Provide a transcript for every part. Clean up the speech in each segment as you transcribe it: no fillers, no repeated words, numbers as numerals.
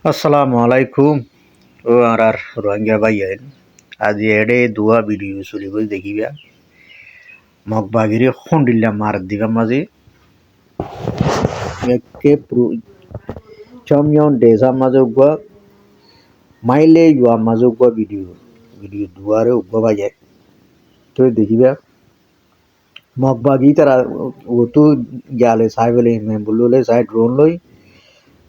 আসসালামু আলাইকুম ও আর রোহিঙ্গা ভাইয়েন আজি এডে দুয়া ভিডিও চলিব দেখিবা মগবাগিরি খন্ডিল্লা মার দিবা মাঝে একে চমিয়ন ডেজা মাঝে উগবা মাইলে ইয়া মাঝে উগবা ভিডিও ভিডিও দুয়ারে উগবা ভাইয়ে তো দেখিবা মগবাগি তারা ওতো গেলে চাই বলে মেম্বুললে চাই ড্রোন লই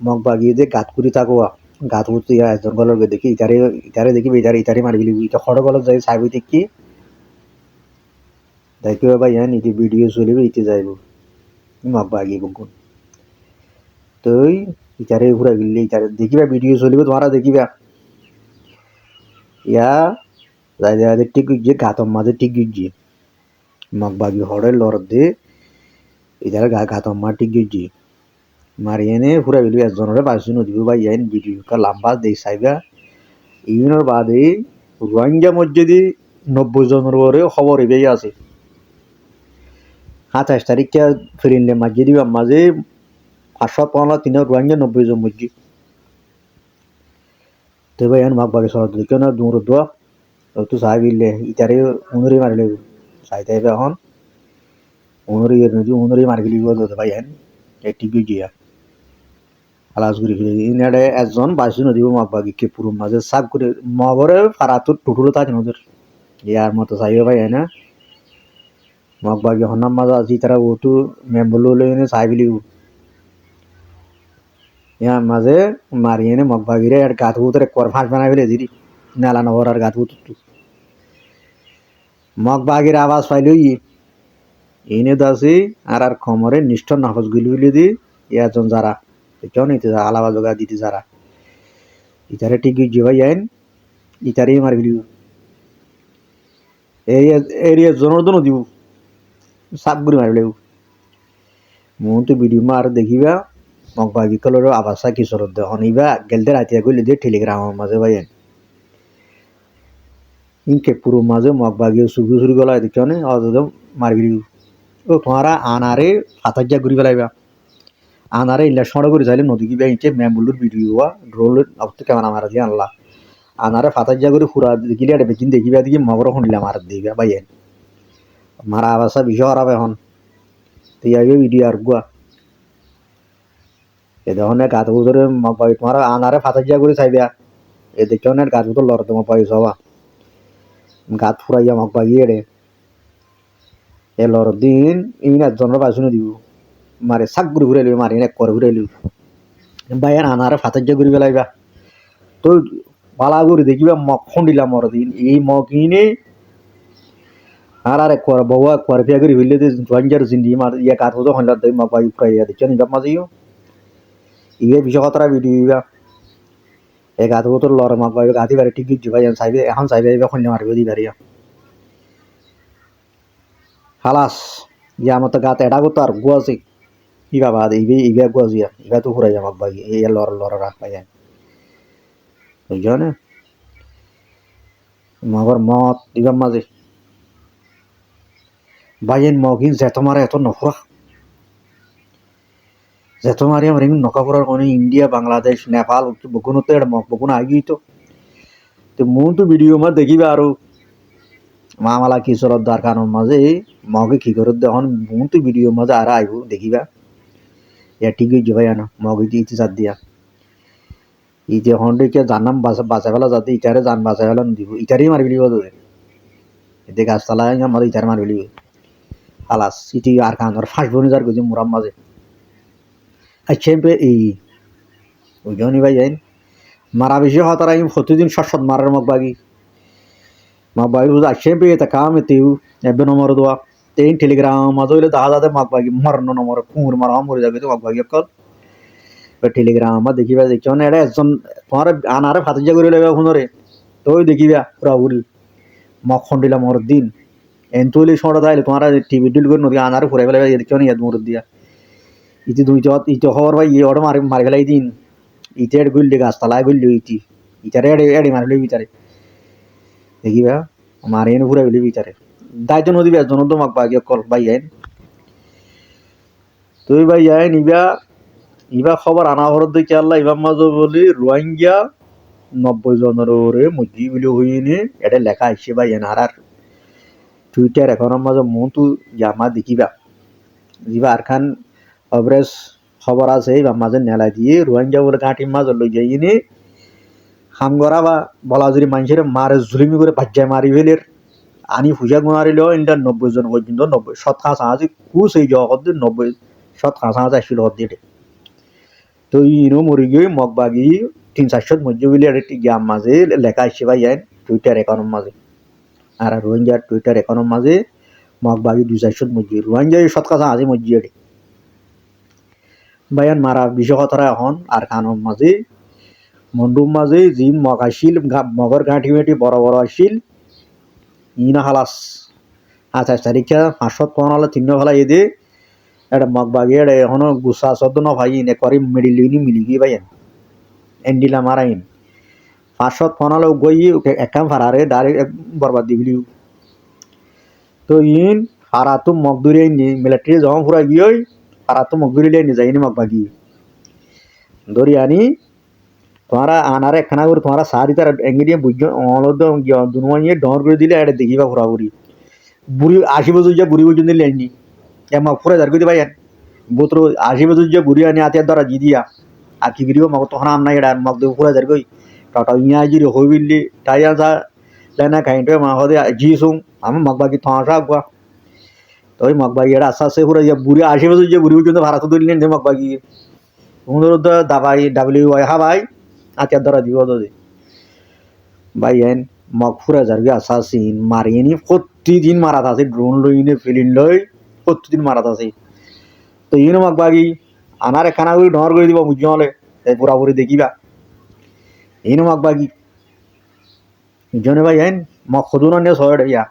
মগবাগি যে গাত কৰি থাকোয়া গাত করতে একজন গলকে দেখি ইটারে ইটারে দেখিবে ইটারে মারি গেলি ইটা খড় গলত যাই চাইবি দেখি দেখিবা ভাই হ্যাঁ ইটি ভিডিও চলিবে ইতে যাইব মগবাগি বকুন তই ইটারে ঘুরা গেলি ইটারে দেখিবা ভিডিও চলিবে তোমারা দেখিবা ইয়া যাই যাই ঠিক যে গাতম মাঝে ঠিক গিয়ে মগবাগি হড়ে লড় দে ইটারে গাতম মা ঠিক গিয়ে মারিয়েনে ঘুরা গেলি একজনের পাইছি নদীব ভাই হ্যাঁ ভিডিও কা লম্বা দেই চাইবা ইউনের বাদে রোহিঙ্গা মসজিদে 90 জনের পরে খবর এবেই আছে 27 তারিখে ফিরিনলে মসজিদ মাঝে 515 রোহিঙ্গা 90 জন মসজিদ তো ভাই এখন ভাগ সরদ কেন দূর দোয়া তো সাহেবিলে ইতারে উনরি মারলে চাইতে এখন উনরি মারগিলি ভাই এখন টিভি গিয়া আলাজ করে ফিরে ইনারে একজন বাসি নদীব মাগবাগি কে পুরো মাঝে সাফ করে মগরে ফারাতো টুটুলো থাকে নদের ইয়ার মতো চাইবে ভাই না মগবাগি হন্নাম মাঝে আজি তারা ওটু মেম্বুলো লইনে চাইবিলি ইয়ার মাঝে মারিয়েনে মগবাগিরে আর গাত উতরে কর ফাঁস বানাই ফেলে দিদি নালা নহর আর গাত উতু মগবাগির আওয়াজ পাইলই এনে দাসি আর খমরে নিষ্ঠ নাফস গুলি দি ইয়াজন যারা কেউ নিতে আলাবা জগা দিতে যারা ইতারে ঠিক যে ভাই আইন ইতারেই মার গেলি এই এরিয়া জনর্দন দিব সাপ করে মারি লেব মন তো ভিডিও মার দেখিবা মগবাগি কলর আবাসা কিশোর হনিবা গেলতে রাতিয়া গলি দিয়ে টেলিগ্রামের মাঝে ভাই আইন ইনকে পুরো মাঝে মগবাগি সুগু সুরি গলা দেখছ না অযদ মার গেলি ও তোমারা আনারে ফাতাজ্জা ঘুরি পেলাইবা আনারে ইল্লা সড় করে চাইলে নদী গিবা ইনকে মেম্বুলুর ভিডিও হওয়া ড্রোলের অবস্থা কেমন মারা দিয়ে আনলা আনারে ফাতাজ্জা করে ফুরা দেখিলে একটা বেকিন দেখিবা দিকে মগর শুনলে মার দিবা ভাই আইন মারা আবাসা বিষয় খারাপ এখন তিয়াগে ভিডিও আর গুয়া এ দেখুন গাত বুতরে মগবাগি তোমার আনারে ফাতাজ্জা করে চাইবা এ দেখছ না গাত বুতর লড়তে মগবাগি সবা গাত ফুরাইয়া মগবাগি এড়ে এ লড় দিন ইন একজনের পাইছো দিব মারে শাক ঘুরে ঘুরে লিবি মারি এক করে ঘুরে লিবি বাইর আনারে ফাতাজ্জা ঘুরি পেলাইবা তো পালা করে দেখিবা মগ খন্ডিলা মর দিন এই মগ ইনে আর এক করে বউ এক করে ফিয়া করে হইলে জয়েঞ্জার জিন্দি মার ইয়া গাত বুতো হইলা দেই মগবাগি ফুরাইয়া দেখছ নি মাঝেও ইয়ে বিষয় কথাটা ভিডিও ইবা এ গাত বুতর লড় মগবাগি গাতি বাড়ি ঠিক দিচ্ছি ভাই চাইবে এখন চাইবে এখন মারবে দি বাড়িয়া হালাস ইয়া মতো গাত এটা করতো আর গুয়াছি ইবা বাদ ইবা গুয়াজিয়া ইবা তো ফুরাই আমাক বাগি এই লড় রাখ পাই বুঝছো না মগর মত ইবার মাঝে বাইন মগিন যেত মারে এত নফরা যেত মারি আমার নকাপুরার কোনো ইন্ডিয়া বাংলাদেশ নেপাল বকুনো তো এটা মগ বকুনো আগেই তো মন তো ভিডিও মা দেখিবা আর মামালা কিশোর দরকার মাঝে মগে কি করে দেখুন মন তো ভিডিও মাঝে আর আইব দেখিবা ইয়া ঠিক হয়ে যাবে না মগে ইতি চার দিয়া ইতে হন্ডে কে জানাম বাঁচা ফেলা যাতে ইটারে জান বাঁচা ফেলা দিব ইটারেই মারি ফেলিব তোদের এতে গাছতলা আমাদের ইটারে মারি ফেলিব হালাস ইটি আর কানোর ফাঁস বনি যার গেছি মুরাম মাঝে আর চেম্পে এই ওই জনই ভাই যাইন মারা বেশি হতার আইম প্রতিদিন সৎ মারার মগবাগি বুঝা চেম্পে এটা কাম এতেও এবে নম্বর দোয়া তেইন টেলিগ্রাম মাঝে হইলে দেখা যাতে মগবাগি মরণ নম্বর কুমুর মারা মরে যাবে তো মগবাগি অকল টেলিগ্রাম আমার দেখিবা দেখছ না এটা একজন তোমার আনারে ফাতিজা করে লেবে ফোনরে তো দেখিবা পুরাপুরি মগ খন্ডিলা মর দিন এনতুলি সড়া তাইলে তোমার টিভি ডিল করে নদী আনারে ফুরাই ফেলে দেখছ না ইয়াদ মর দিয়া ইতি ইতে খবর ভাই ইয়ে ওটা মারি ফেলাই দিন ইতে এড গুললে গাছতলায় গুললি ইটারে এড়ে মারলি ভিতরে দেখিবা মারি এনে ফুরাই ফেলি ভিতরে দায়িত্ব নদী একজন তো মগ বাগিয়ে কল ভাই আইন তুই ভাই আইন ইবা ইবা খবর আনা হরত দেখি আল্লাহ ইবার মাঝে বলি রোহিঙ্গা 90 জনের ওরে মুজি বলে হইনি এটা লেখা আসছে বা এনার টুইটার এখনের মাঝে মতো জামা দেখিবা যিবা আর খান অবরেজ খবর আছে এবার মাঝে নেলা দিয়ে রোহিঙ্গা বলে ঘাটির মাঝে লই যাইনি হামগরা বা বলা যদি মানুষের মারে জুলিমি করে বাজ্যায় মারি ফেলের আনি পূজা মারিলেও ইন্টার 90 জন পর্যন্ত 90 শতকা সাহায্য কুস এই জগৎ 90 শতকা সাহায্য আসছিল দিয়ে তো ইনো মরি গিয়ে মগবাগি 300-400 মধ্যে বলে একটি গ্রাম মাঝে লেখা আসছে ভাই টুইটার অ্যাকাউন্ট মাঝে আর রোহিঙ্গার টুইটার অ্যাকাউন্ট মাঝে মগবাগি 200-400 মধ্যে রোহিঙ্গা শতকা সাহায্য মধ্যে এটি ভাইয়ান মারা বিষয় কথাটা এখন আর কানোর মাঝে মন্ডুর মাঝে যি মগ আসছিল মগর গাঁঠি মেটি বড় বড় আসছিল ইনা হালাস 28 তারিখে 515 তিন ফেলা এদে এটা মগবাগি এটা এখনো গুসা সদ্য ন ভাই নে করি মিডিলিনি মিলিগি ভাইয়ান এন্ডিলা মারাইন 515 গই একাম ফারারে ডাইরেক্ট বরবাদ দিবিলিউ তো ইন ফারাতো মগদুরি নি মিলিটারি যখন পুরা গিয়ে ফারাতো মগদুরি লে নি যাইনি মগবাগি ধরি আনি তোমারা আনারে একখানা করে তোমারা সারি তার এঙ্গিডিয়ে বুঝছো অলদ দুনুয়াইয়ে ডর করে দিলে এটা দেখিবা পুরাপুরি বুড়ি 80 বছর যা বুড়ি পর্যন্ত লেননি মগ পুরা যার করে ভাইয়ান বোতর 80 বছর যা বুড়ি আনি আতিয়ার দ্বারা জি দিয়া আর কি গিরিও মগ তখন আম নাই এটা মগ দে পুরা যার কই টাটা ইয়া জিরে হইবিল্লি টাইয়া যা লেনা খাইতে মা হদে জি সুং আমি মগবাগি থাসা গয়া তো ওই মগবাগি এটা আস্তে আস্তে পুরা বুড়ি 80 বছর যা বুড়ি পর্যন্ত ভারত দিলেন যে মগবাগি উনার দাবাই ডাব্লিউআই হাবাই আতিয়ার দ্বারা দিব দে ভাই এন মগ ফুরা যারগে আসাসিন মারিনি প্রতিদিন মারাত আছে ড্রোন লইনে ফিলিন লই প্রতিদিন মারাত আছে তো ইনো মগ বাগি আনারে খানা করে ডর করে দিব বুঝলে পুরাপুরি দেখিবা ইনো মগ বাগি জনে ভাই এন মগ খদুন নে সয়ড ইয়া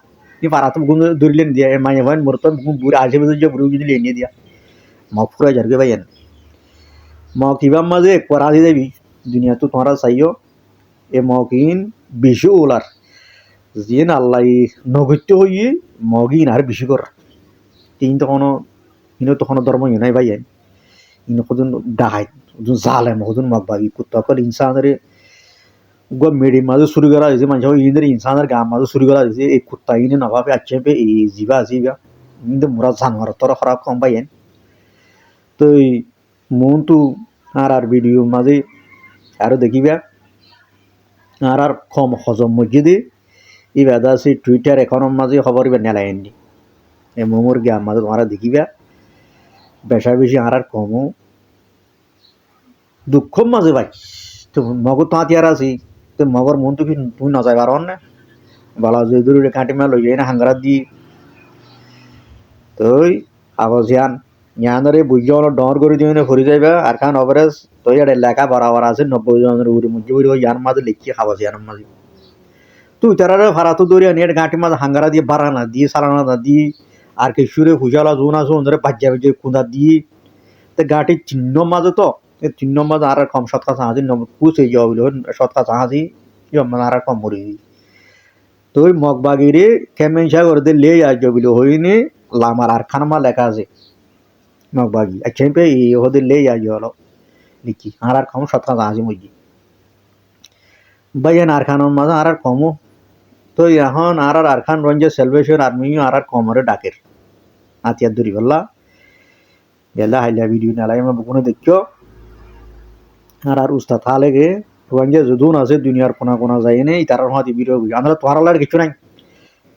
নি পারাত গুন দূরলেন দিয়া মাই ভাই মরত বুড়া আসে বছর যে বুড়ি যদি লেনে দিয়া মগ ফুরা যারগে ভাই এন মগ কিবা মাঝে করা দি দেবি দুনিয়া তো তোমরা চাইও এ মগিন বেশি ওলার জিন আল্লাহ নগত্য হইয়ে মগিন আর বেশি কর তিন তখনও ইনো তখনও ধর্ম নাই ভাই ইনো কজন ডাহাই কজন জালেম কজন মগবাগি কুত্তাকল ইনসানের গো মেডি মাঝে শুরু করা হয়েছে মানুষ ইনের ইনসানের গাম মাঝে শুরু করা হয়েছে এই কুত্তা ইনে নভাবে আছে পে এই জিবা জিবা ইন্দে মোরা জানোয়ার তোর খারাপ কম ভাই তো মন তো আর ভিডিও মাঝে আরো দেখিবা আর কম হজম মসজিদে এই বেদা আছে টুইটার এখনের মাঝে খবর ইবার নেলাইনি এই মোমোর গ্যাম মাঝে তোমরা দেখিবা বেশা বেশি আর কমও দুঃখ মাঝে ভাই তো মগর তো হাতিয়ার আছি তো মগর মন তো কি তুমি না যাই পারো না বলা যে দূরে কাটি মা লই যাই না হাঙ্গারাত দি তো আবাজিয়ান জ্ঞানরে বুঝিয়ে ডর করে দিয়ে ঘুরে যাইবা আর খান অভারেজ তো এটা লেখা বরাবর আছে 90 জনের উপরে মধ্যে ইয়ার মাঝে লিখিয়ে খাওয়া ইয়ার মাঝে তুই তারা ভাড়া তো দৌড়িয়া নেট গাঁটি মাঝে হাঙ্গারা দিয়ে বাড়ানা দিয়ে সালানা না দিয়ে আর কি সুরে হুজালা জোন আছে ওদের বাজ্যা বাজ্যে কুঁদা দিয়ে তো গাঁটির চিহ্ন মাঝে তো চিহ্ন মাঝে আর কম শতকা সাহায্য কুচ হয়ে যাওয়া বলে শতকা সাহায্য আর কম মরি তো ওই মগবাগিরে কেমেনসা করে লে আজ বলে হইনি লামার আর খানমা লেখা আছে মগবাগি আচ্ছা পে ওদের লে আজ হলো লিখি আর কম শতকা সাহায্য মজি ভাই আর খানোর মাঝে আর কমও তো এখন আর খান রঞ্জে সেলভেশন আর্মি আর কমরে ডাকের আতিয়ার দূরি বললা গেলা হাইলা ভিডিও নালাই আমরা বুকুনে দেখিও আর উস্তাদ থালেগে রঞ্জে যদুন আছে দুনিয়ার কোনা কোনা যায় নে তার হাতে ভিডিও আমরা তোহার কিছু নাই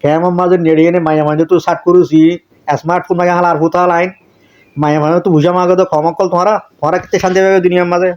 কেমন মাঝে নেড়িয়ে নে মায়া মাঝে তো সাট করুছি স্মার্টফোন মাঝে হালার ফুতা লাইন মায়া মাঝে তো বুঝা মাগে তো কমকল তোমরা কেতে শান্তি পাবে দুনিয়ার মাঝে